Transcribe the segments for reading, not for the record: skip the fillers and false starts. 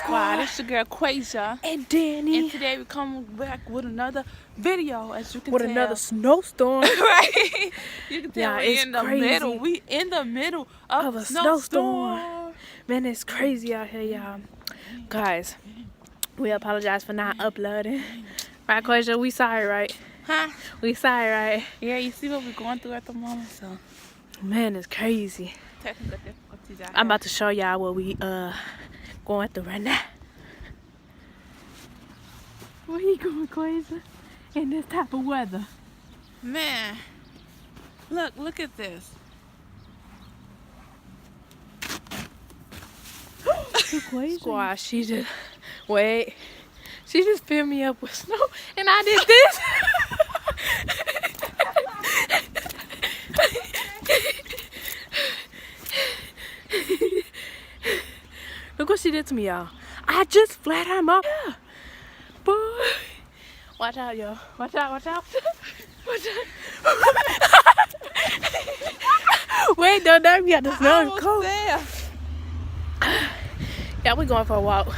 Squad. It's your girl Quasia and Danny. And today we come back with another video, as you can with tell. Another snowstorm. Right? You can tell it's in the crazy. middle. We in the middle of a snowstorm. Man, it's crazy out here, y'all. Guys, we apologize for not uploading. Right, Quasia? We sorry, right? Huh? We sorry, right? Yeah, you see what we're going through at the moment, so. Man, it's crazy. Technical difficulties out I'm here. about to show y'all what we going through right now. Where you going, Quasia? In this type of weather? Man, look at this. Squash, she just she just filled me up with snow, and I did this. Look what she did to me, y'all. I just flat out my boy. Watch out, y'all. Watch out, watch out. Watch out. Wait, don't we got the snow and cold. There. Yeah, we going for a walk.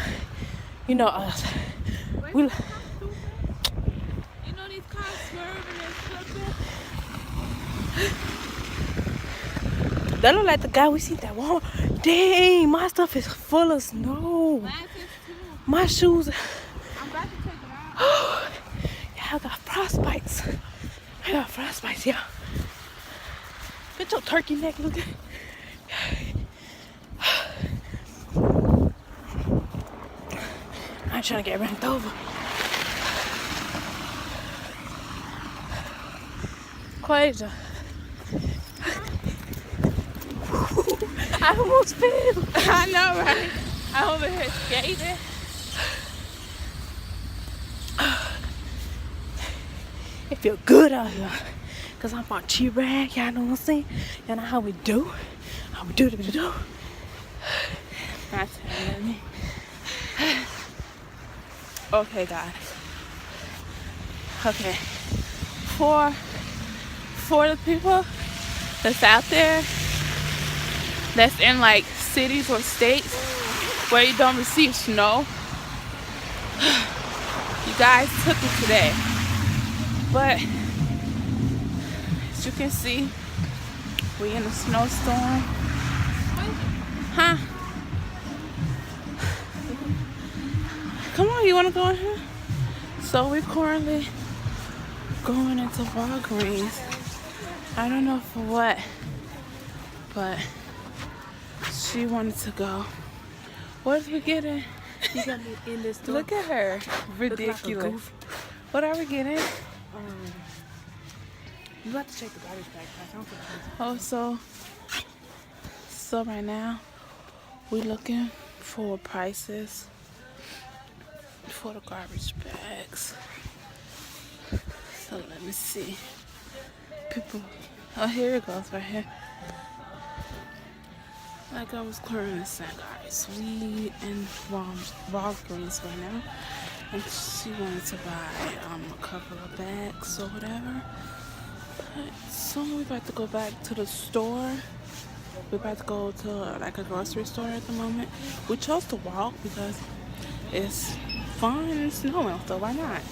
You know us. We, You know these cars swerving and slipping? that look like the guy we see that wall. Dang, my stuff is full of snow. Mine is too. My shoes. I'm about to take it out. Yeah, I got frostbites. I got frostbites, yeah. Get your turkey neck looking. I'm trying to get ranked over. Quasia. I almost fell. I know, right? I'm over here skating. It feel good out here. Cause I'm on G-Rag, y'all know what I'm saying? Y'all know how we do. How we do. Not telling me. Okay, guys. Okay. For the people that's out there, that's in like cities or states where you don't receive snow, you guys took it today. But as you can see, we in a snowstorm. Huh? Come on, you wanna go in here? So we're currently going into Walgreens. I don't know for what, but she wanted to go. What are we getting? You got me in this store. Look at her. Ridiculous. What are we getting? You have to check the garbage bag. I don't think Oh, so right now we're looking for prices for the garbage bags. So let me see. People, oh, here it goes right here. Like I was clearly saying, guys, we in Walgreens right now, and she wanted to buy a couple of bags or whatever. So we're about to go back to the store. We're about to go to like a grocery store at the moment. We chose to walk because it's fun and snowing, so why not?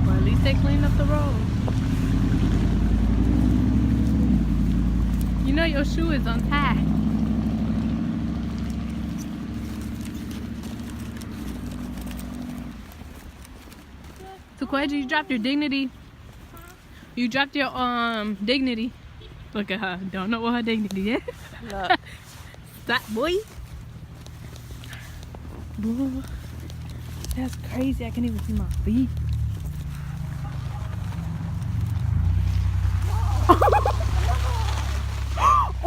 Well, at least they cleaned up the road. You know your shoe is untied. So Quasia, you dropped your dignity. You dropped your dignity. Look at her. Don't know what her dignity is. Look. Stop, boy. Boy. That's crazy. I can't even see my feet.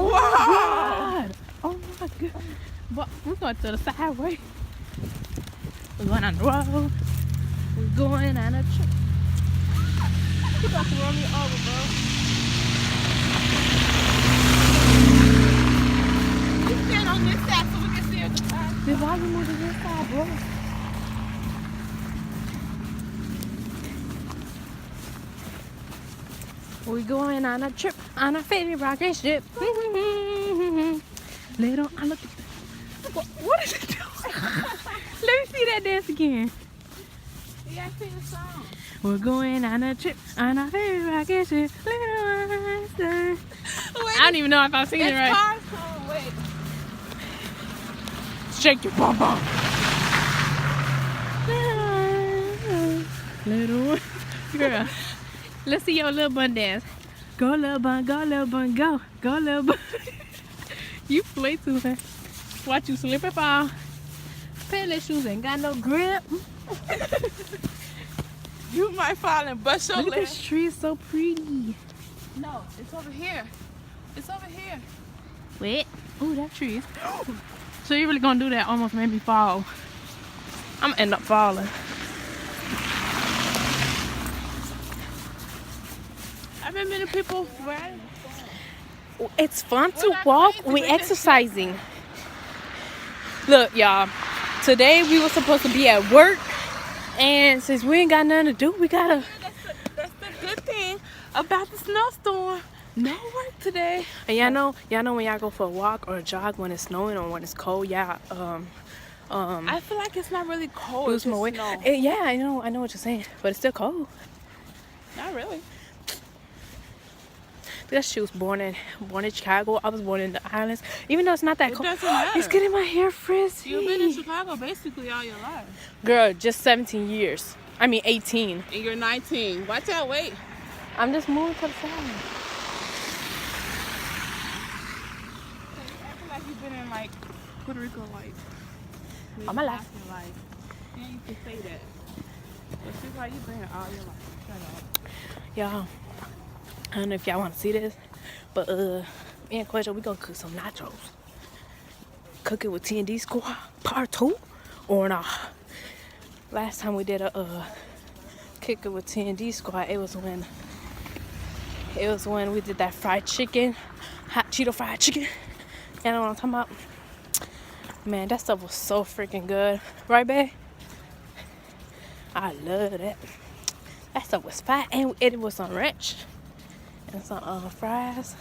Oh my God. Oh my God. But we're going to the sideway. We're going on the road. We're going on a trip. You about to run me over, bro. You stand on this side so we can see the side. Then why we move to this side, bro? We're going on a trip on a favorite rocket ship. Little, I look at the, what is it doing? Let me see that dance again. You gotta sing a song. We're going on a trip on our favorite rocket ship. Little Einstein. I don't even know if I'm singing it right. Cars song. Wait. Shake your bum bum. Little girl. Let's see your little bun dance. Go little bun, go little bun, go. Go little bun. You play too much. Watch you slip and fall. Pele shoes ain't got no grip. You might fall and bust your Look at leg. this tree, it's so pretty. No, it's over here. It's over here. Wait. Ooh, that tree is. So you really gonna do that? Almost made me fall. I'm gonna end up falling. I've been many people where It's fun to walk. We're exercising. Look, y'all. Today we were supposed to be at work, and since we ain't got nothing to do, we gotta. that's the good thing about the snowstorm. No work today. And y'all know when y'all go for a walk or a jog when it's snowing or when it's cold, I feel like it's not really cold. lose It's my just weight. snow. Yeah, I know what you're saying, but it's still cold. Not really. That she was born in Chicago. I was born in the islands. Even though it's not that It cold. doesn't matter. It's getting my hair frizzy. You've been in Chicago basically all your life. Girl, just 17 years. I mean 18. And you're 19. Watch out, wait. I'm just moving to the side. I feel like you've been in like Puerto Rico like All my life. half your life. Yeah, you can say that. But she's like you've been here all your life. Shut up. Y'all, I don't know if y'all want to see this, but me and Quasia, we gonna cook some nachos. Cook it with T&D Squad part 2 or nah. Last time we did a cook it with T&D Squad, it was when we did that fried chicken, hot Cheeto fried chicken. You know what I'm talking about? Man, that stuff was so freaking good, right, babe? I love that. That stuff was fat, and it was some ranch and some fries.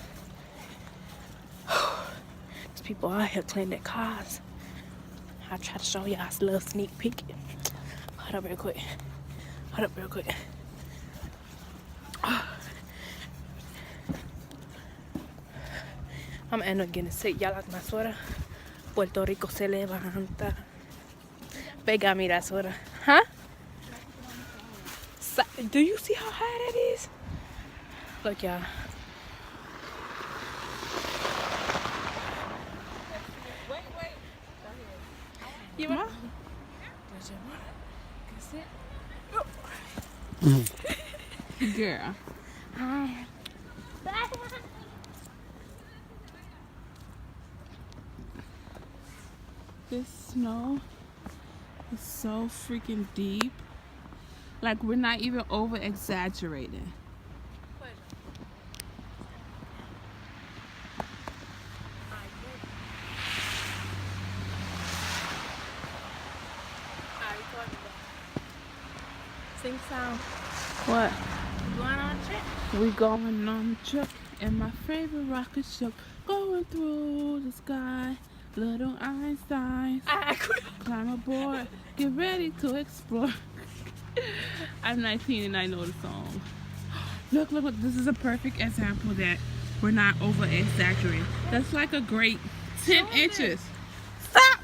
There's people out here cleaning their cars. I try to show y'all a little sneak peek. Hold up real quick. I'm gonna end up getting sick. Y'all like my sweater? Puerto Rico se levanta. Pega mi that sweater. Huh? Do you see how high that is? Look, y'all. Wait. You want? Girl. Hi. This snow is so freaking deep. Like we're not even over exaggerating. Sing song. What? You going on a trip? We going on a trip in my favorite rocket ship, going through the sky. Little Einstein, climb aboard, get ready to explore. I'm 19 and I know the song. Look, this is a perfect example that we're not over exaggerating. That's like a great 10 inches. Stop!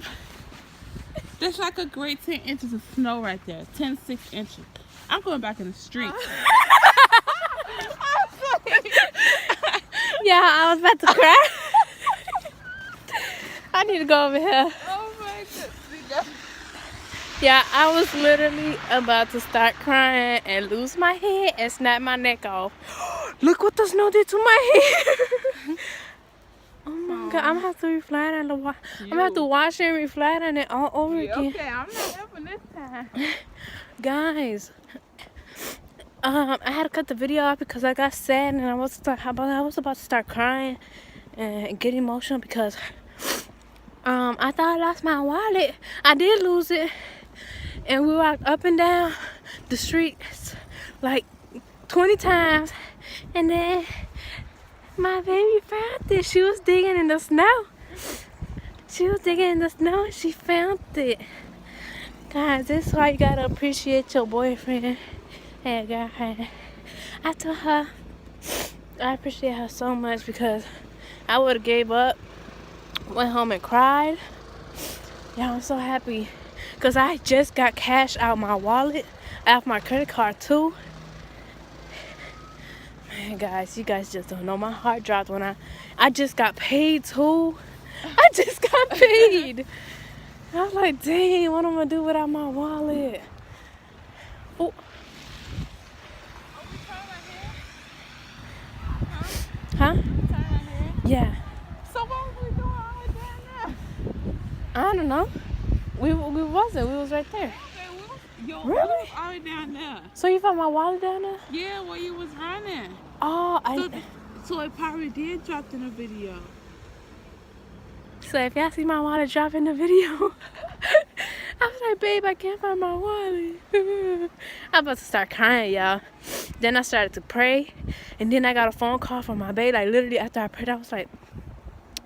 That's like a great 10 inches of snow right there. 6 inches. I'm going back in the street. Yeah, I was about to cry. I need to go over here. Oh my goodness. Yeah, I was literally about to start crying and lose my head and snap my neck off. Look what the snow did to my hair. Oh my god, I'm gonna have to reflatten the wash. I'm gonna have to wash and reflatten it all over again. Okay, I'm not helping this time. Guys, I had to cut the video off because I got sad and I was about to start crying and get emotional because I thought I lost my wallet. I did lose it, and we walked up and down the streets like 20 times, and then my baby found it. She was digging in the snow. She was digging in the snow and she found it. Guys, this is why you gotta appreciate your boyfriend and girlfriend. I told her I appreciate her so much because I would have gave up, went home and cried. Yeah, I'm so happy because I just got cash out my wallet, out my credit card too. Man, guys, you guys just don't know. My heart dropped when I just got paid too. I just got paid. I was like, dang, what am I gonna do without my wallet? Oh. Huh? Yeah. So what was we doing all the way down there? I don't know. We wasn't. We was right there. Yo, Really? we was all the way down there. So you found my wallet down there? Yeah, where you was running. Oh, So it probably did drop in the video. So if y'all see my wallet drop in the video, I was like, babe, I can't find my wallet. I was about to start crying, y'all. Then I started to pray, and then I got a phone call from my babe. Like literally after I prayed, I was like,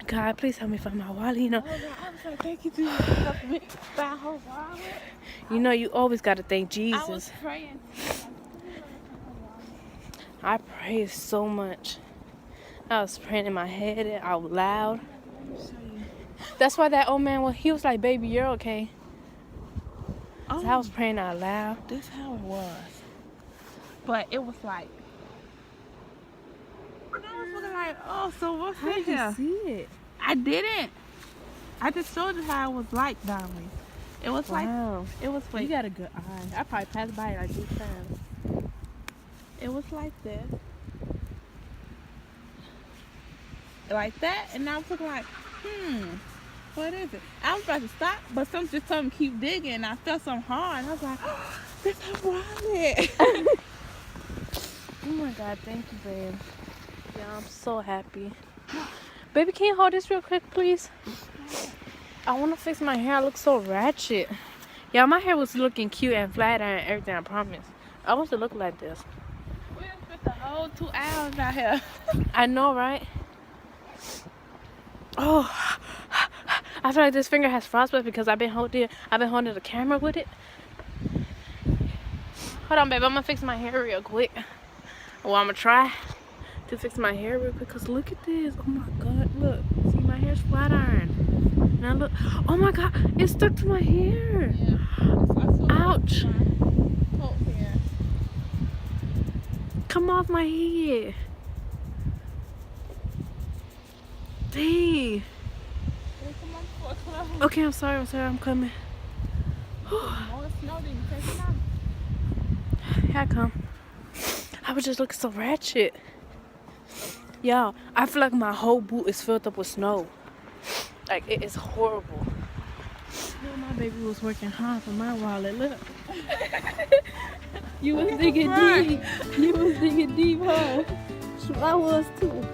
God, please help me find my wallet. You know. Oh, God, I was like, thank you to help me find her wallet. You know, you always gotta thank Jesus. I was praying. I prayed so much. I was praying in my head out loud. That's why that old man he was like, baby, you're okay. Oh, So I was praying out loud. that's how it was. But it was like, and I was looking like, oh, so what's How in did you here? see it? I didn't. I just showed you how it was like, darling. It was Wow. like, it was You like, got a good eye. I probably passed by it like 3 times. it was like this. Like that, and I was looking like, what is it? I was about to stop, but something just told me keep digging, and I felt something hard, and I was like, oh, that's her wallet. Oh my God, thank you, babe. Yeah, I'm so happy. Baby, can you hold this real quick, please? I want to fix my hair. I look so ratchet. Yeah, my hair was looking cute and flat and everything, I promise. I want to look like this. We done spent the whole 2 hours out here. I know, right? Oh, I feel like this finger has frostbite because I've been holding the camera with it. Hold on, babe. I'm gonna fix my hair real quick. Well, I'm gonna try to fix my hair real quick. Cause look at this. Oh my God, look. See, my hair's flat iron. Now look. Oh my God, it's stuck to my hair. Ouch. Come off my head. Dang. Okay, I'm sorry, I'm coming. Here I come. I was just looking so ratchet. Y'all, I feel like my whole boot is filled up with snow. Like, it is horrible. You know, my baby was working hard for my wallet. Look. You was digging deep. You was digging deep, huh? I was too.